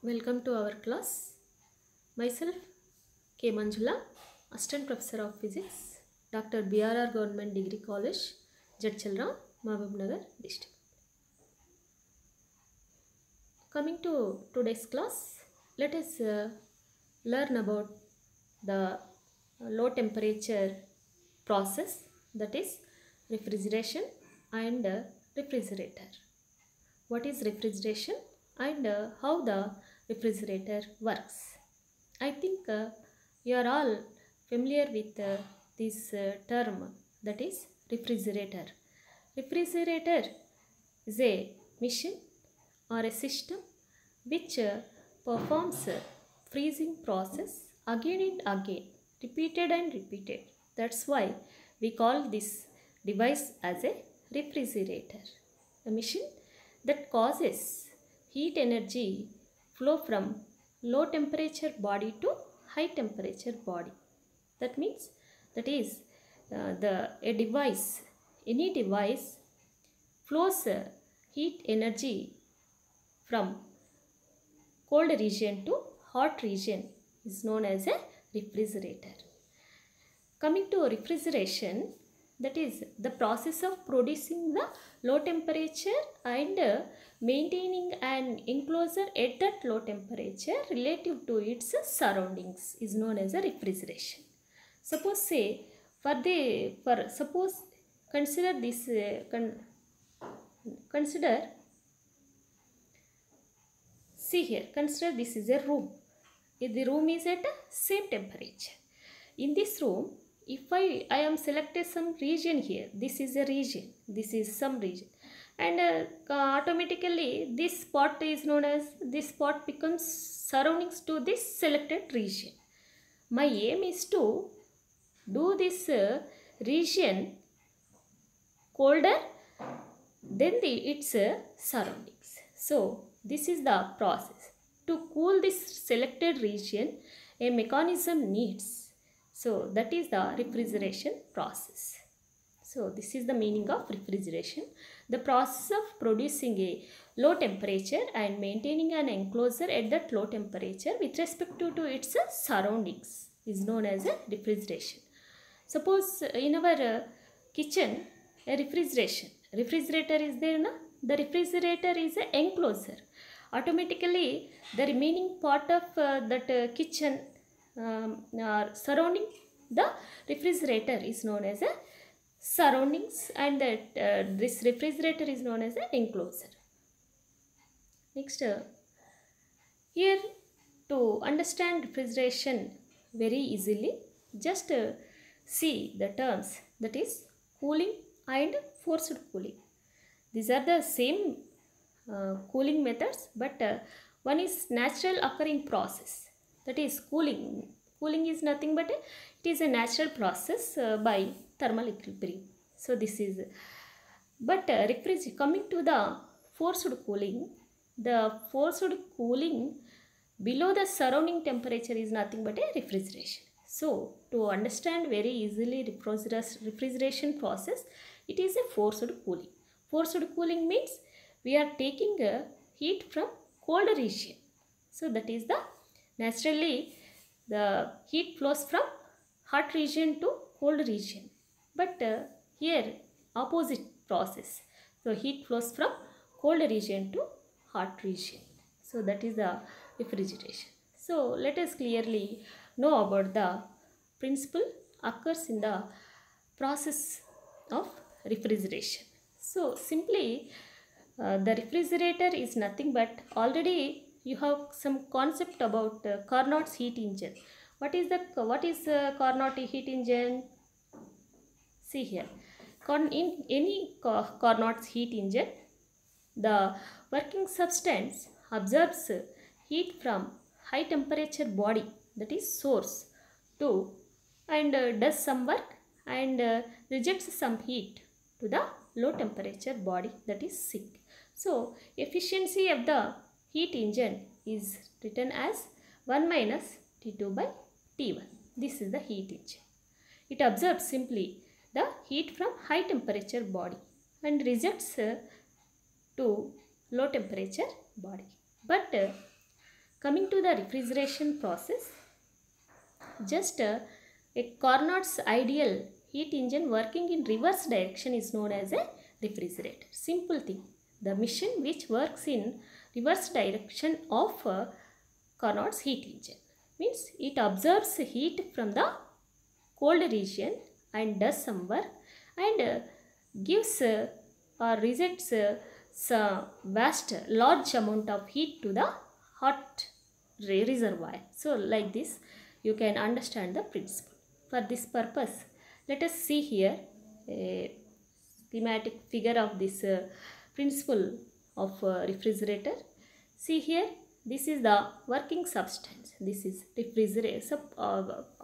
Welcome to our class. Myself K. Manjula, Assistant Professor of Physics, Dr. BRR Government Degree College, Jadchalra, Mahabubnagar District. Coming to today's class, let us learn about the low temperature process, that is refrigeration and refrigerator. What is refrigeration and how the refrigerator works? I think you are all familiar with this term, that is refrigerator. Refrigerator is a machine or a system which performs freezing process again and again, repeated and repeated. That's why we call this device as a refrigerator. A machine that causes heat energy flow from low temperature body to high temperature body. That means a device, any device flows heat energy from cold region to hot region is known as a refrigerator. Coming to refrigeration, that is the process of producing the low temperature and maintaining an enclosure at that low temperature relative to its surroundings is known as a refrigeration. Suppose consider this consider this is a room. The room is at the same temperature. In this room, if I am selected some region here, this is a region, this is some region, and automatically this spot becomes surroundings to this selected region. My aim is to do this region colder than its surroundings. So this is the process. To cool this selected region, a mechanism needs. So that is the refrigeration process. So this is the meaning of refrigeration. The process of producing a low temperature and maintaining an enclosure at that low temperature with respect to its surroundings is known as a refrigeration. Suppose in our kitchen, a refrigerator is there, na? The refrigerator is an enclosure. Automatically the remaining part of that kitchen surrounding the refrigerator is known as a surroundings, and that this refrigerator is known as an enclosure. Next, here to understand refrigeration very easily, just see the terms, that is cooling and forced cooling. These are the same cooling methods, but one is natural occurring process, that is cooling. Cooling is nothing but it is a natural process by thermal equilibrium. So this is, but coming to the forced cooling, below the surrounding temperature is nothing but a refrigeration. So to understand very easily refrigeration process, it is a forced cooling. Forced cooling means we are taking heat from cold region. So that is the naturally the heat flows from hot region to cold region. But here opposite process. So heat flows from cold region to hot region. So that is the refrigeration. So let us clearly know about the principle occurs in the process of refrigeration. So simply the refrigerator is nothing but, already you have some concept about Carnot's heat engine. What is Carnot heat engine? See here, in any Carnot's heat engine, the working substance absorbs heat from high temperature body, that is source, to and does some work and rejects some heat to the low temperature body, that is sink. So efficiency of the heat engine is written as 1 minus T2 by T1. This is the heat engine. It absorbs simply the heat from high temperature body and rejects to low temperature body. But coming to the refrigeration process, just a Carnot's ideal heat engine working in reverse direction is known as a refrigerator. Simple thing. The machine which works in reverse direction of Carnot's heat engine means it absorbs heat from the cold region and does some work and gives or rejects some vast large amount of heat to the hot reservoir. So like this you can understand the principle. For this purpose, let us see here a schematic figure of this principle of refrigerator. See here, this is the working substance. This is refrigerator.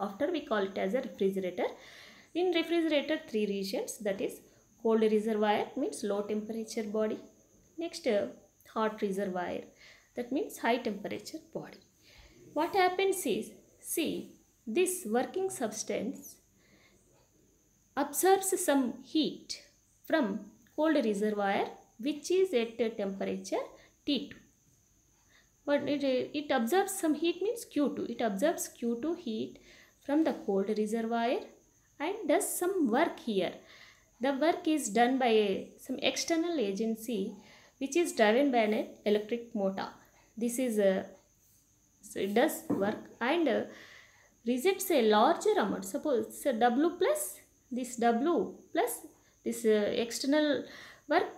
After we call it as a refrigerator. In refrigerator, three regions, that is cold reservoir means low temperature body. Next hot reservoir, that means high temperature body. What happens is, see, this working substance absorbs some heat from cold reservoir which is at temperature T2. But it absorbs some heat means Q2. It absorbs Q2 heat from the cold reservoir and does some work here. The work is done by some external agency which is driven by an electric motor. This is so it does work and rejects a larger amount. Suppose W plus this W plus this external work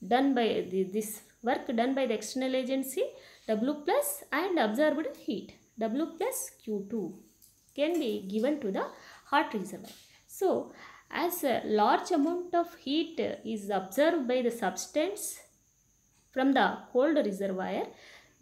done by this work done by the external agency W plus and absorbed heat W plus Q2 can be given to the hot reservoir. So as a large amount of heat is absorbed by the substance from the cold reservoir,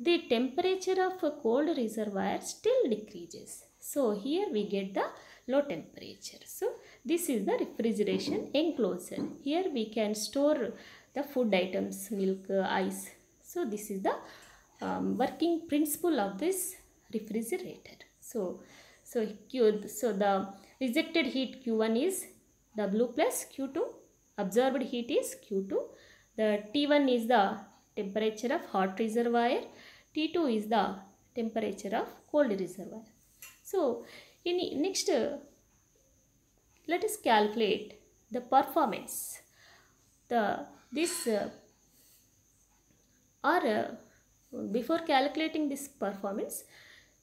the temperature of a cold reservoir still decreases. So here we get the low temperature. So this is the refrigeration enclosure. Here we can store the food items, milk, ice. So this is the working principle of this refrigerator. So the rejected heat Q1 is W plus Q2, absorbed heat is Q2. The T1 is the temperature of hot reservoir, T2 is the temperature of cold reservoir. So in next let us calculate the performance. Before calculating this performance,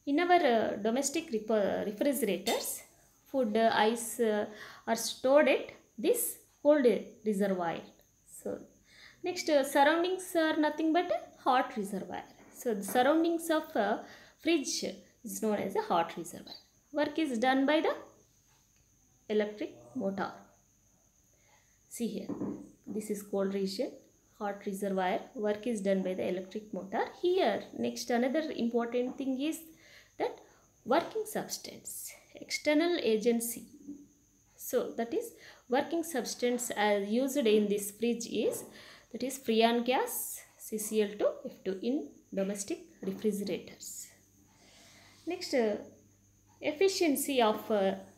in our domestic refrigerators, food, ice are stored at this cold reservoir. So next surroundings are nothing but a hot reservoir. So the surroundings of fridge is known as a hot reservoir. Work is done by the electric motor. See here, this is cold region, hot reservoir. Work is done by the electric motor. Here next another important thing is that working substance, external agency. So that is working substance as used in this fridge is, that is freon gas CCl2F2 in domestic refrigerators. Next efficiency of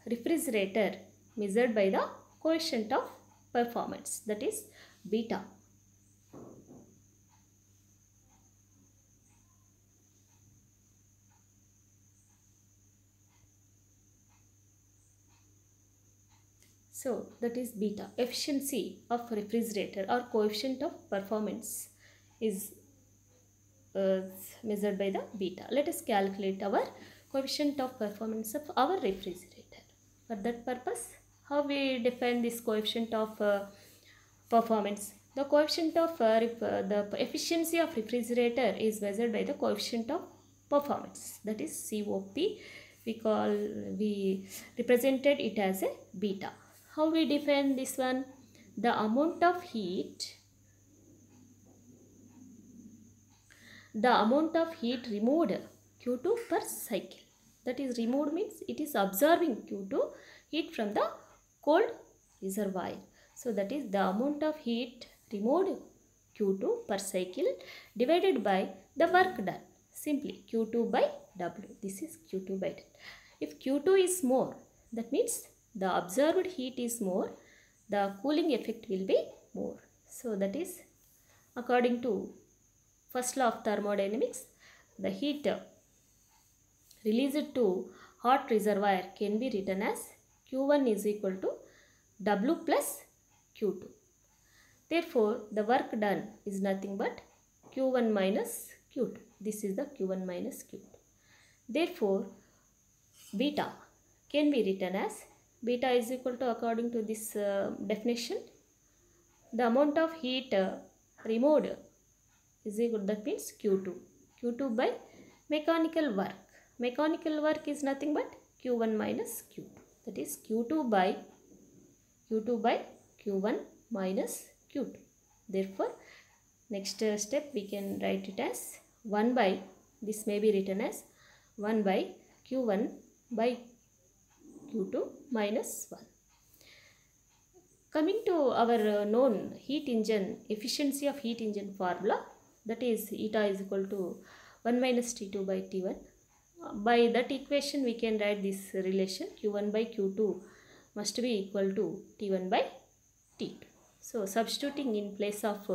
refrigerator measured by the coefficient of performance, that is beta. So that is beta. Efficiency of refrigerator or coefficient of performance is measured by the beta. Let us calculate our coefficient of performance of our refrigerator. For that purpose, how we define this coefficient of performance? The coefficient of the efficiency of refrigerator is measured by the coefficient of performance, that is COP. We represented it as a beta. How we define this one? The amount of heat removed Q2 per cycle. That is, removed means it is absorbing Q2 heat from the cold reservoir. So that is the amount of heat removed Q2 per cycle divided by the work done. Simply Q2 by W. This is Q2 by W. If Q2 is more, that means the absorbed heat is more, the cooling effect will be more. So that is according to first law of thermodynamics, the heat released to hot reservoir can be written as Q1 is equal to W plus Q2. Therefore, the work done is nothing but Q1 minus Q2. This is the Q1 minus Q2. Therefore, beta can be written as beta is equal to, according to this definition, the amount of heat removed is equal, that means Q2. Q2 by mechanical work. Mechanical work is nothing but Q1 minus Q2. That is Q2 by Q1 minus Q2. Therefore, next step we can write it as 1 by, this may be written as 1 by Q1 by Q2 minus 1. Coming to our known heat engine, efficiency of heat engine formula, that is eta is equal to 1 minus T2 by T1. By that equation we can write this relation, Q1 by Q2 must be equal to T1 by T2. So substituting in place of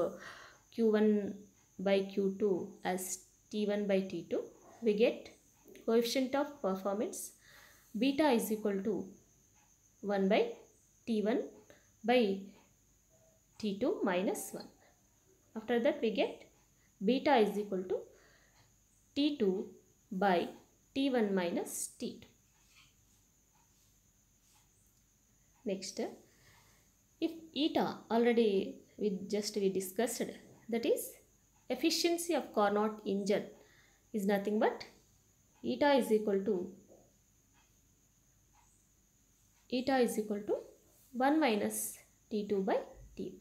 Q1 by Q2 as T1 by T2, we get coefficient of performance beta is equal to 1 by T1 by T2 minus 1. After that we get beta is equal to T2 by T1 minus T2. Next, if eta already we discussed, that is efficiency of Carnot engine is nothing but eta is equal to 1 minus T2 by T1.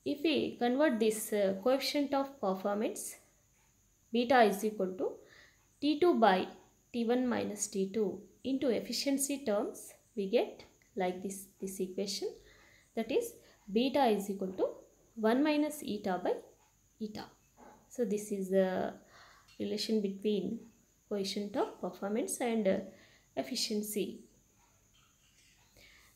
If we convert this coefficient of performance beta is equal to T2 by T1 minus T2 into efficiency terms, we get like this equation, that is beta is equal to 1 minus eta by eta. So this is the relation between coefficient of performance and efficiency.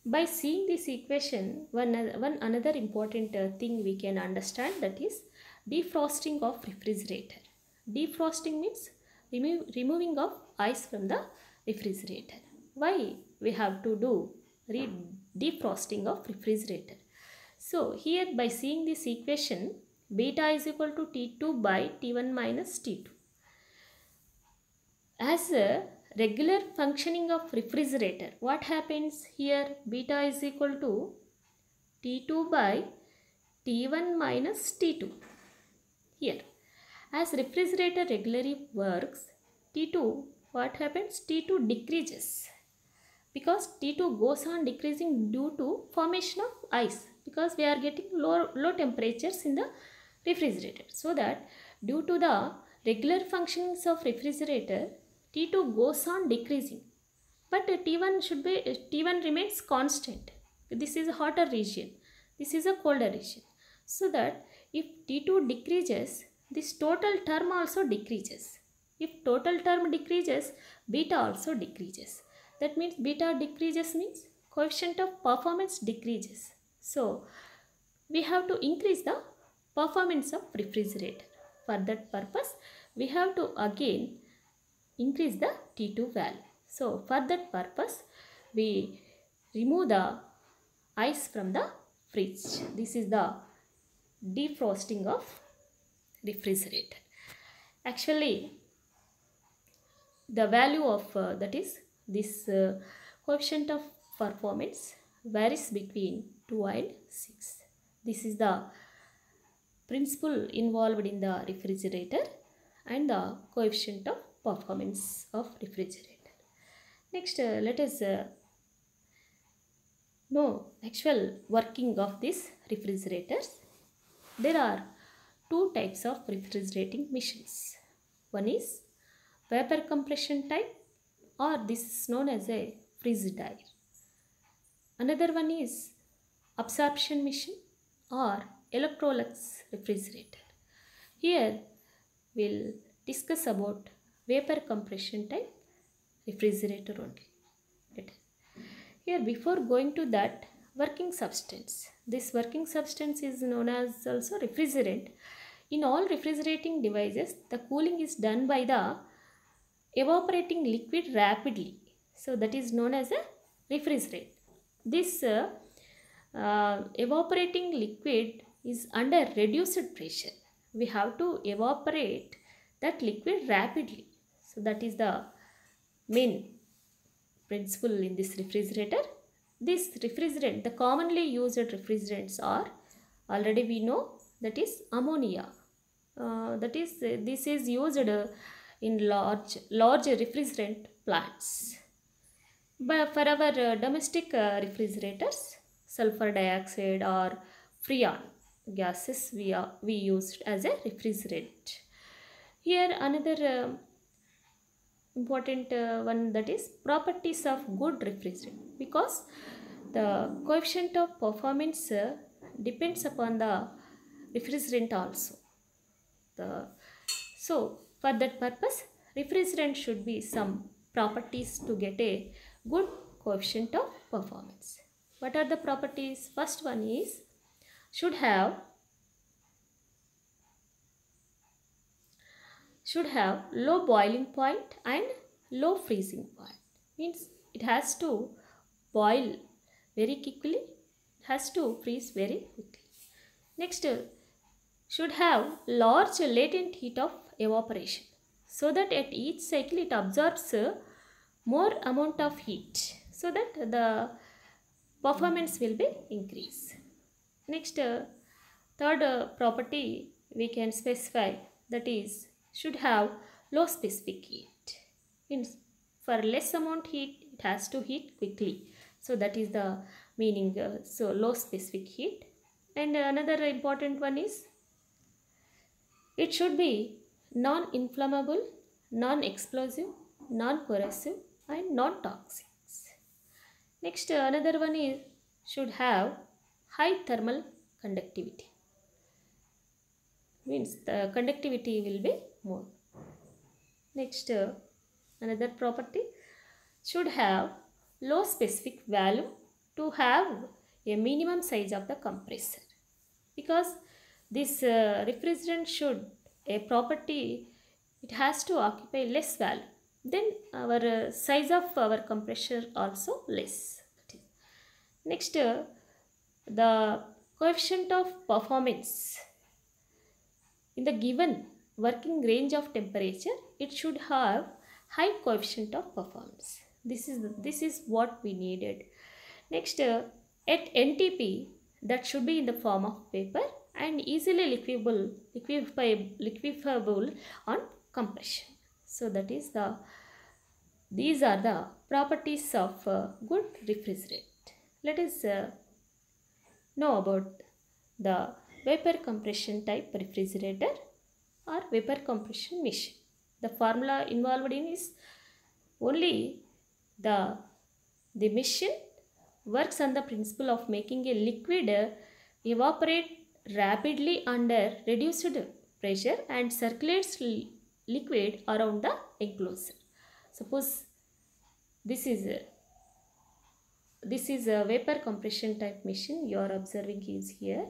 By seeing this equation, one another important thing we can understand, that is defrosting of refrigerator. Defrosting means removing of ice from the refrigerator. Why we have to do defrosting of refrigerator? So here by seeing this equation, beta is equal to T2 by T1 minus T2. As a regular functioning of refrigerator, what happens here? Beta is equal to T2 by T1 minus T2. Here, as refrigerator regularly works, T2, what happens? T2 decreases, because T2 goes on decreasing due to formation of ice, because we are getting low temperatures in the refrigerator. So that due to the regular functions of refrigerator, T2 goes on decreasing, but T1 remains constant. This is a hotter region, this is a colder region. So that if T2 decreases, this total term also decreases. If total term decreases, beta also decreases. That means beta decreases means coefficient of performance decreases. So we have to increase the performance of refrigerator. For that purpose, we have to again increase the T2 value. So for that purpose, we remove the ice from the fridge. This is the defrosting of refrigerator. Actually, the value of that is this coefficient of performance varies between 2 and 6. This is the principle involved in the refrigerator and the coefficient of performance of refrigerator. Next, let us know actual working of these refrigerators. There are two types of refrigerating machines. One is vapor compression type, or this is known as a freeze dryer. Another one is absorption machine or Electrolux refrigerator. Here we'll discuss about vapor compression type refrigerator only. Here, before going to that, working substance. This working substance is known as also refrigerant. In all refrigerating devices, the cooling is done by the evaporating liquid rapidly. So that is known as a refrigerant. This evaporating liquid is under reduced pressure. We have to evaporate that liquid rapidly. So that is the main principle in this refrigerator. This refrigerant, the commonly used refrigerants are, already we know, that is ammonia. This is used in large refrigerant plants. But for our domestic refrigerators, sulfur dioxide or freon gases we used as a refrigerant. Here another important one, that is properties of good refrigerant, because the coefficient of performance depends upon the refrigerant also. So for that purpose, refrigerant should be some properties to get a good coefficient of performance. What are the properties? First one is should have low boiling point and low freezing point. Means it has to boil very quickly, it has to freeze very quickly. Next, should have large latent heat of evaporation, so that at each cycle it absorbs more amount of heat, so that the performance will be increased. Next, third property we can specify, that is should have low specific heat. Means for less amount heat it has to heat quickly, so that is the meaning. So low specific heat. And another important one is it should be non-inflammable, non-explosive, non-corrosive and non-toxic. Next, another one is should have high thermal conductivity. Means the conductivity will be more. Next, another property should have low specific value to have a minimum size of the compressor, because this refrigerant should a property, it has to occupy less value, then our size of our compressor also less. Next, the coefficient of performance in the given working range of temperature, it should have high coefficient of performance. This is what we needed. Next, at NTP, that should be in the form of vapor and easily liquefiable on compression. So that is these are the properties of good refrigerant. Let us know about the vapor compression type refrigerator or vapor compression machine. The formula involved in is only the machine works on the principle of making a liquid evaporate rapidly under reduced pressure and circulates liquid around the enclosure. Suppose this is a vapor compression type machine you are observing is here.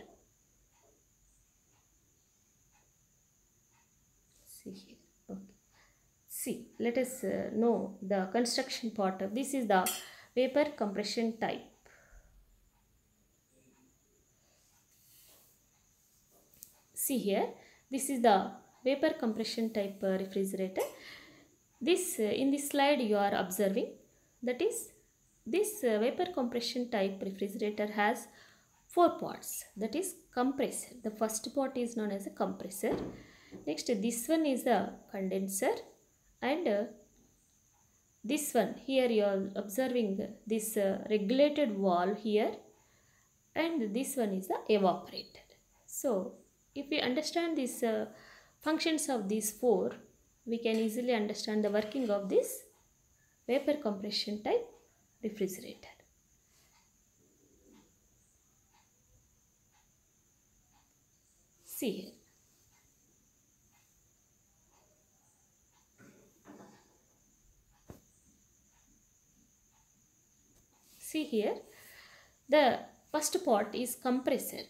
See here. Okay. See, let us know the construction part of this is the vapor compression type. See here, this is the vapor compression type refrigerator. This in this slide you are observing, that is this vapor compression type refrigerator has 4 parts, that is compressor. The first part is known as a compressor. Next, this one is the condenser, and this one here you are observing this regulated valve here, and this one is the evaporator. So if we understand these functions of these 4, we can easily understand the working of this vapor compression type refrigerator. See here. See here, the first part is compressor.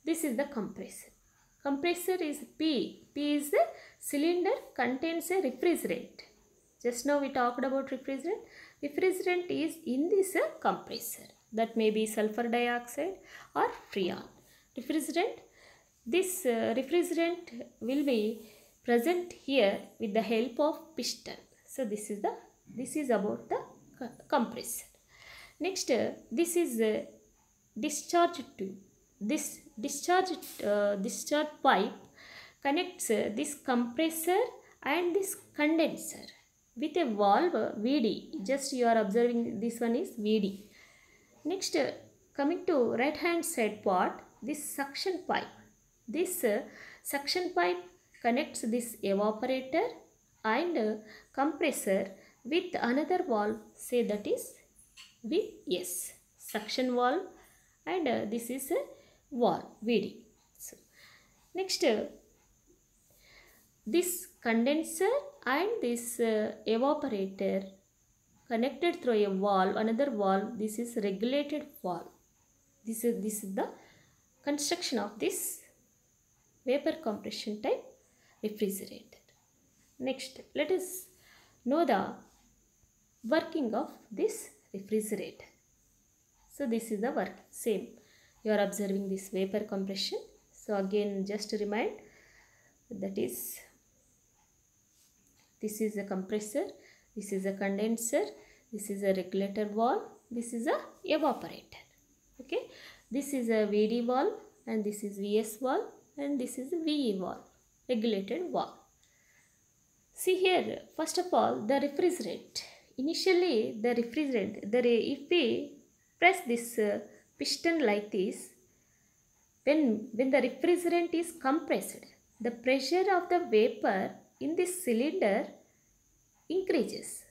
This is the compressor. Compressor is P. P is the cylinder contains a refrigerant. Just now we talked about refrigerant. Refrigerant is in this compressor. That may be sulfur dioxide or freon. Refrigerant. This refrigerant will be present here with the help of piston. So this is about the compressor. Next, this is discharge tube. This discharge pipe connects this compressor and this condenser with a valve VD. Just you are observing, this one is VD. Next, coming to right hand side part, this suction pipe. This suction pipe connects this evaporator and compressor with another valve, say that is VS, suction valve, and this is a valve VD. So, next, this condenser and this evaporator connected through a valve, another valve. This is regulated valve. This is the construction of this vapor compression type refrigerator. Next, let us know the working of this refrigerator. So this is the work. Same, you are observing this vapor compression. So again, just to remind, that is, this is a compressor, this is a condenser, this is a regulator valve, this is a evaporator. Okay, this is a VD valve and this is VS valve and this is a VE valve, regulated valve. See here, first of all, the refrigerant. Initially, the refrigerant, if we press this piston like this, when the refrigerant is compressed, the pressure of the vapor in this cylinder increases.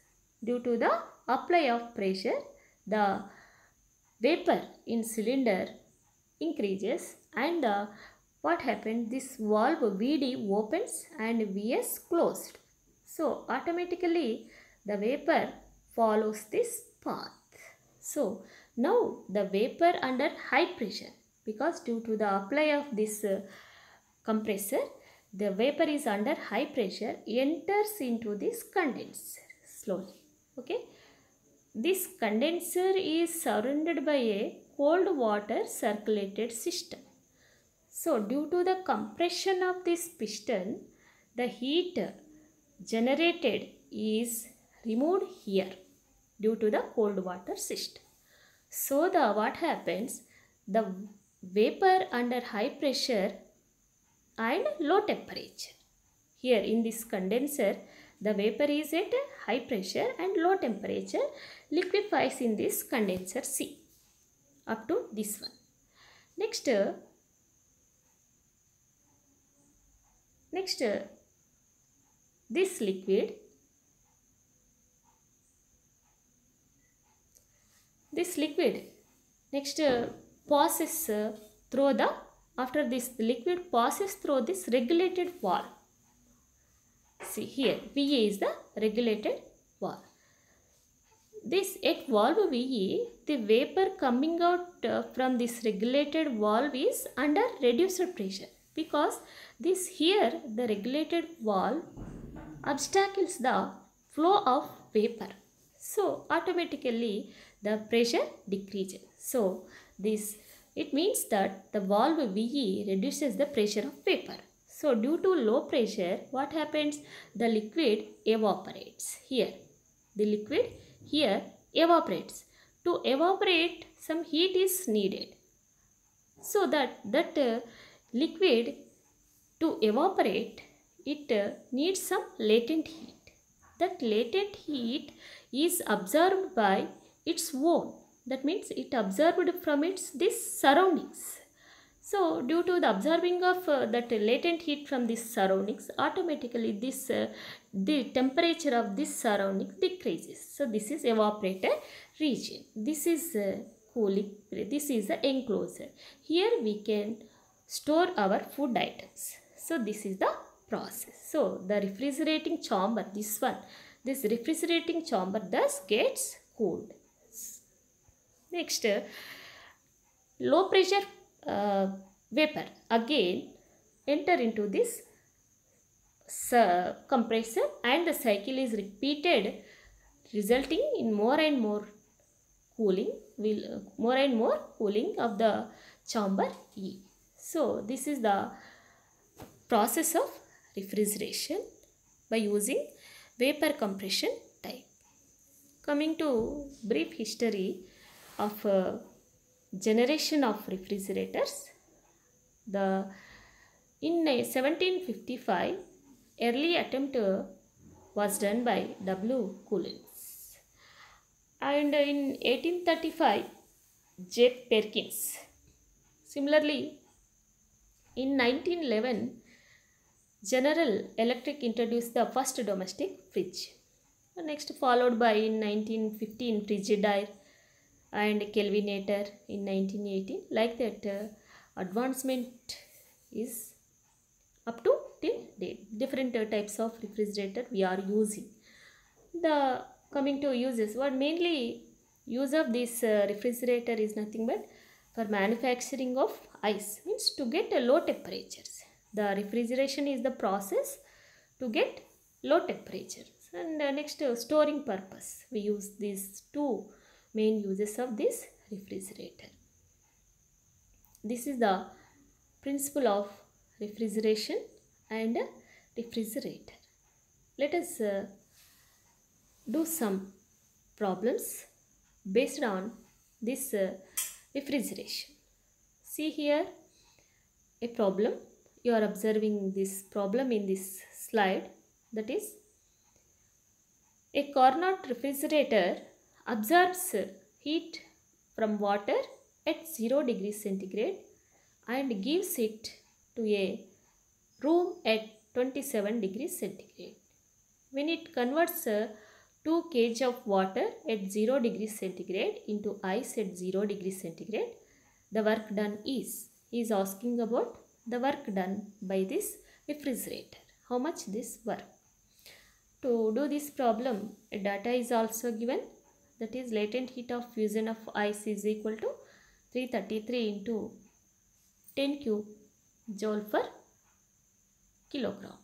Due to the apply of pressure, the vapor in cylinder increases, and what happened? This valve VD opens and VS closed. So automatically the vapor follows this path. So now the vapor under high pressure, because due to the apply of this compressor, the vapor is under high pressure, enters into this condenser slowly. Okay, this condenser is surrounded by a cold water circulated system. So due to the compression of this piston, the heat generated is removed here due to the cold water system. So what happens? The vapor under high pressure and low temperature. Here in this condenser, the vapor is at high pressure and low temperature, liquefies in this condenser C up to this one. Next, this liquid, next passes through the, after this liquid passes through this regulated valve. See here, VA is the regulated valve. This at valve VE, the vapor coming out from this regulated valve is under reduced pressure, because this here, the regulated valve obstacles the flow of vapor. So automatically the pressure decreases. So this, it means that the valve VE reduces the pressure of vapor. So due to low pressure, what happens? The liquid evaporates here. The liquid here evaporates. To evaporate, some heat is needed. So that liquid, to evaporate, it needs some latent heat. That latent heat is absorbed by its own. That means it absorbed from this surroundings. So due to the absorbing of that latent heat from this surroundings, automatically this the temperature of this surrounding decreases. So this is evaporator region. This is cooling. This is the enclosure. Here we can store our food items. So this is the process. So the refrigerating chamber, this refrigerating chamber thus gets cooled. Next, low pressure vapor. Again, enter into this compressor, and the cycle is repeated, resulting in more and more cooling, more and more cooling of the chamber E. So this is the process of refrigeration by using vapor compression type. Coming to brief history of generation of refrigerators, the in 1755 early attempt was done by W. Coolidge, and in 1835 J. Perkins. Similarly, in 1911 General Electric introduced the first domestic fridge. Next followed by in 1915 Frigidaire and Kelvinator in 1918. Like that advancement is up to till date. Different types of refrigerator we are using. The coming to uses, what mainly use of this refrigerator is nothing but for manufacturing of ice, means to get low temperatures. The refrigeration is the process to get low temperatures. And next storing purpose, we use these two main uses of this refrigerator. This is the principle of refrigeration and refrigerator. Let us do some problems based on this refrigeration. See here a problem. You are observing this problem in this slide, that is, a Carnot refrigerator absorbs heat from water at 0 degrees centigrade and gives it to a room at 27 degrees centigrade. When it converts 2 kg of water at 0 degrees centigrade into ice at 0 degrees centigrade, the work done is. He is asking about the work done by this refrigerator. How much this work? To do this problem, data is also given. That is, latent heat of fusion of ice is equal to 333 into 10 cube joule per kilogram.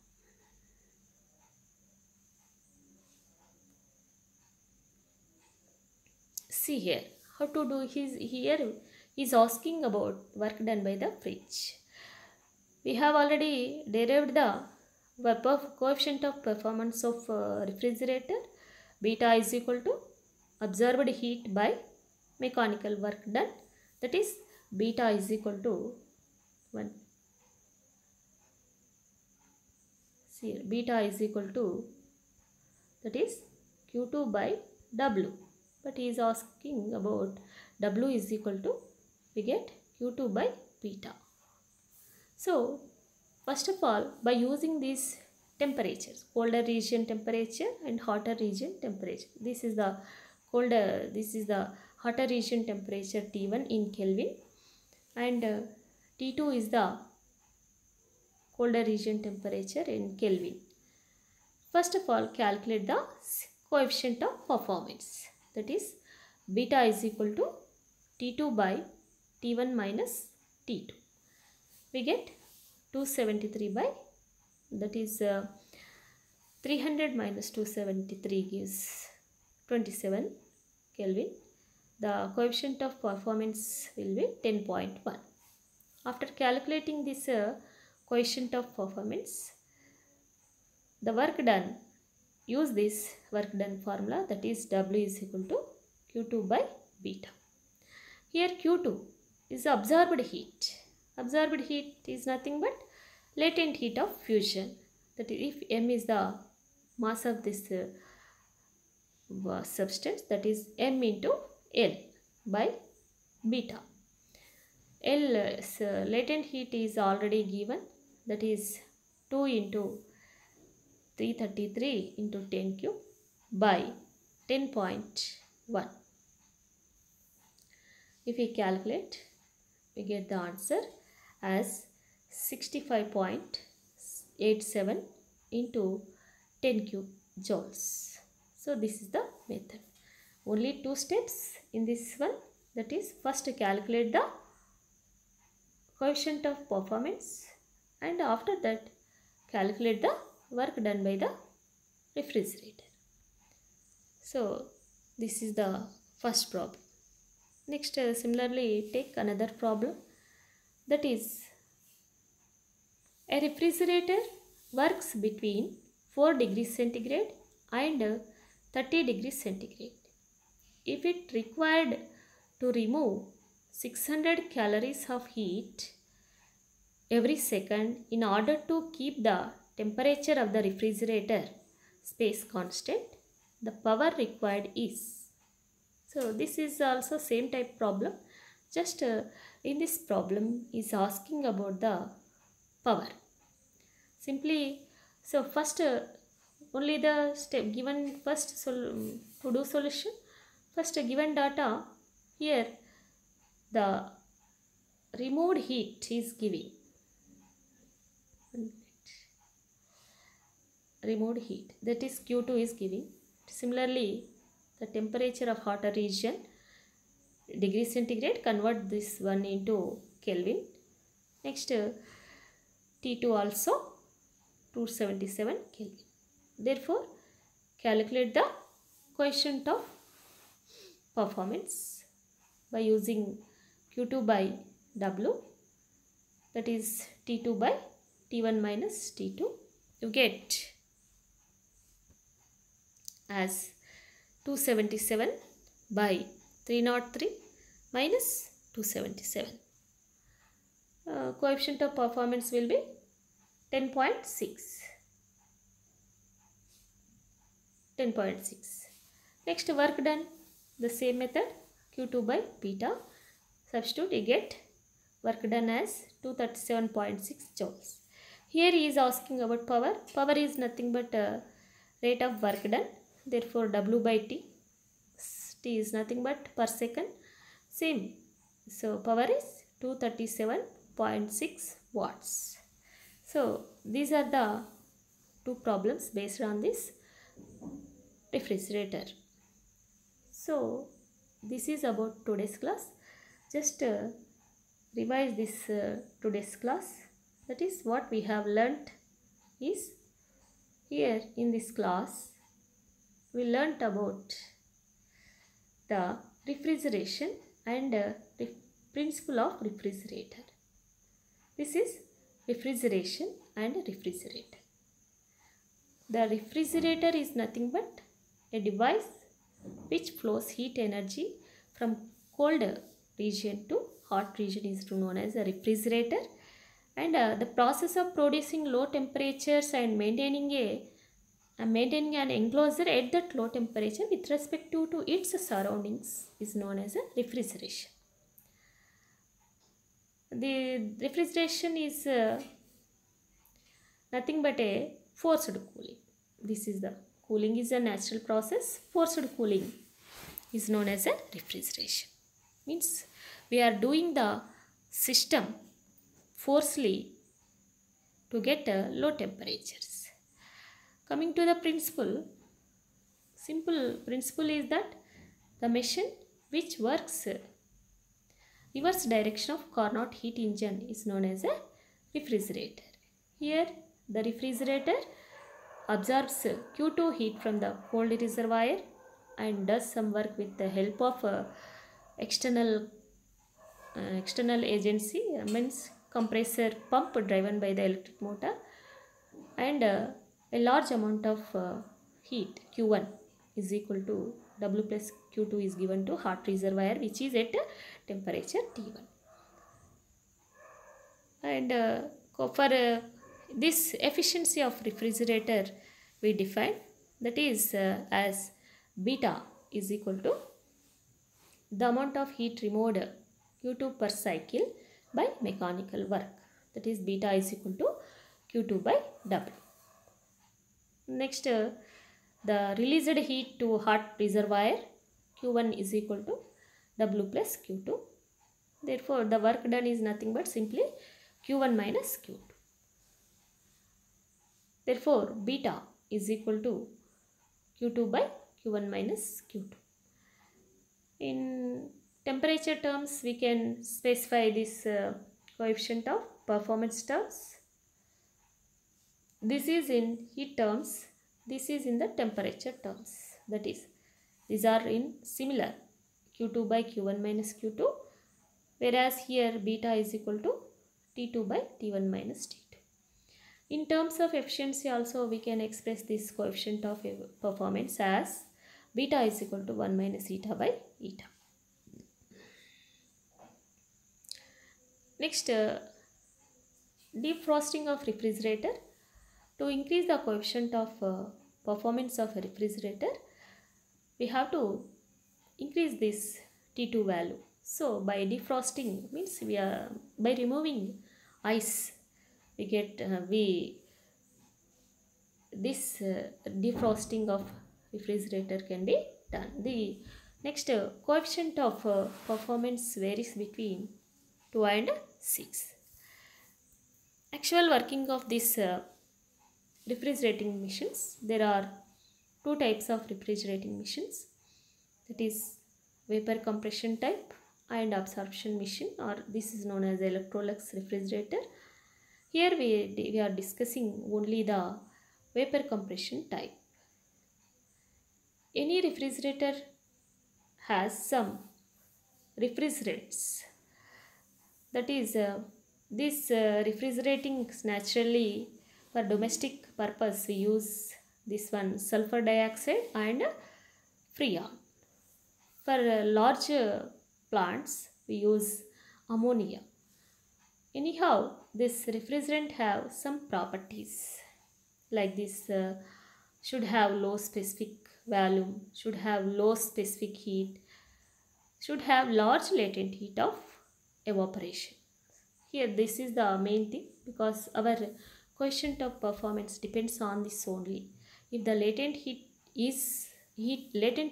See here how to do his. Here he is asking about work done by the fridge. We have already derived the coefficient of performance of refrigerator. Beta is equal to absorbed heat by mechanical work done, that is beta is equal to 1. See here, beta is equal to, that is Q2 by W, but he is asking about W is equal to, we get Q2 by beta. So first of all, by using these temperatures, colder region temperature and hotter region temperature, this is the colder, this is the hotter region temperature T1 in Kelvin, and T2 is the colder region temperature in Kelvin. First of all, calculate the coefficient of performance, that is beta is equal to T2 by T1 minus T2. We get 273 by, that is 300 minus 273 gives 27 Kelvin. The coefficient of performance will be 10.1. After calculating this coefficient of performance, the work done, use this work done formula, that is W is equal to Q2 by beta. Here Q2 is absorbed heat. Absorbed heat is nothing but latent heat of fusion. That is, if M is the mass of this substance, that is M into L by beta. L latent heat is already given, that is 2 into 333 into 10 cube by 10.1. If we calculate, we get the answer as 65.87 into 10 cube joules. So this is the method. Only 2 steps in this one, that is first calculate the coefficient of performance and after that calculate the work done by the refrigerator. So this is the first problem. Next, similarly take another problem, that is a refrigerator works between 4 degrees centigrade and 30 degrees centigrade. If it required to remove 600 calories of heat every second in order to keep the temperature of the refrigerator space constant, the power required is. So this is also same type problem, just in this problem is asking about the power. Simply, so first only the step given first to do solution. First given data, here the removed heat is giving. Removed heat, that is Q2 is giving. Similarly, the temperature of hotter region degree centigrade, convert this one into Kelvin. Next T2 also 277 Kelvin. Therefore calculate the coefficient of performance by using Q2 by W, that is T2 by T1 minus T2. You get as 277 by 303 minus 277. Coefficient of performance will be 10.6. 10.6. Next, work done, the same method, Q2 by beta. Substitute, you get work done as 237.6 joules. Here he is asking about power. Power is nothing but rate of work done. Therefore, W by T. T is nothing but per second. Same. So, power is 237.6 watts. So, these are the two problems based on this refrigerator. So, this is about today's class. Just revise this today's class. That is what we have learnt is here in this class. We learnt about the refrigeration and principle of refrigerator. This is refrigeration and refrigerator. The refrigerator is nothing but a device which flows heat energy from cold region to hot region is known as a refrigerator, and the process of producing low temperatures and maintaining an enclosure at that low temperature with respect to its surroundings is known as a refrigeration. The refrigeration is nothing but a forced cooling. This is the cooling is a natural process. Forced cooling is known as a refrigeration. Means we are doing the system forcefully to get low temperatures. Coming to the principle, simple principle is that the machine which works reverse direction of Carnot heat engine is known as a refrigerator. Here the refrigerator absorbs Q2 heat from the cold reservoir and does some work with the help of external agency, means compressor pump driven by the electric motor, and a large amount of heat Q1 is equal to W plus Q2 is given to hot reservoir which is at temperature T1. And for this efficiency of refrigerator we define, that is as beta is equal to the amount of heat removed Q2 per cycle by mechanical work, that is beta is equal to Q2 by W. Next, the released heat to hot reservoir Q1 is equal to W plus Q2. Therefore, the work done is nothing but simply Q1 minus Q2. Therefore, beta is equal to Q2 by Q1 minus Q2. In temperature terms, we can specify this coefficient of performance terms. This is in heat terms, this is in the temperature terms. That is, these are in similar, Q2 by Q1 minus Q2, whereas here beta is equal to T2 by T1 minus T2. In terms of efficiency also, we can express this coefficient of performance as beta is equal to 1 minus eta by eta. Next, defrosting of refrigerator. To increase the coefficient of performance of a refrigerator, we have to increase this T2 value. So by defrosting means we are by removing ice, we get this defrosting of refrigerator can be done. The next coefficient of performance varies between 2 and 6. Actual working of this refrigerating machines. There are two types of refrigerating machines, that is vapor compression type and absorption machine, or this is known as Electrolux refrigerator. Here we are discussing only the vapor compression type. Any refrigerator has some refrigerants, that is this refrigerating naturally for domestic purpose we use this one sulfur dioxide and freon. For large plants we use ammonia. Anyhow, this refrigerant have some properties like this should have low specific volume, should have low specific heat, should have large latent heat of evaporation. Here this is the main thing, because our coefficient of performance depends on this only. If the latent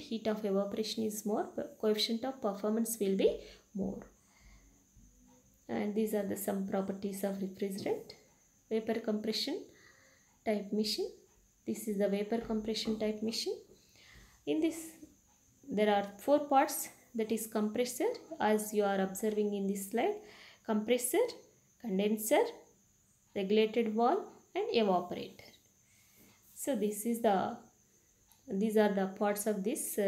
heat of evaporation is more, coefficient of performance will be more. And these are the some properties of refrigerant. Vapor compression type machine. This is the vapor compression type machine. In this there are 4 parts, that is compressor, as you are observing in this slide, compressor, condenser, regulated valve and evaporator. So these are the parts of this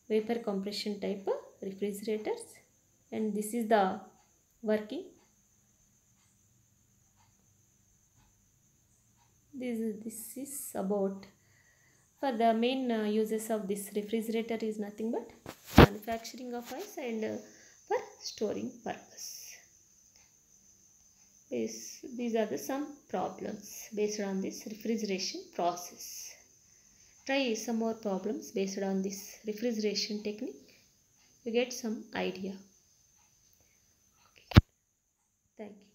vapor compression type of refrigerators, and this is the working. This is about, for the main uses of this refrigerator is nothing but manufacturing of ice and for storing purpose. These are the some problems based on this refrigeration process. Try some more problems based on this refrigeration technique. You get some idea. Okay. Thank you.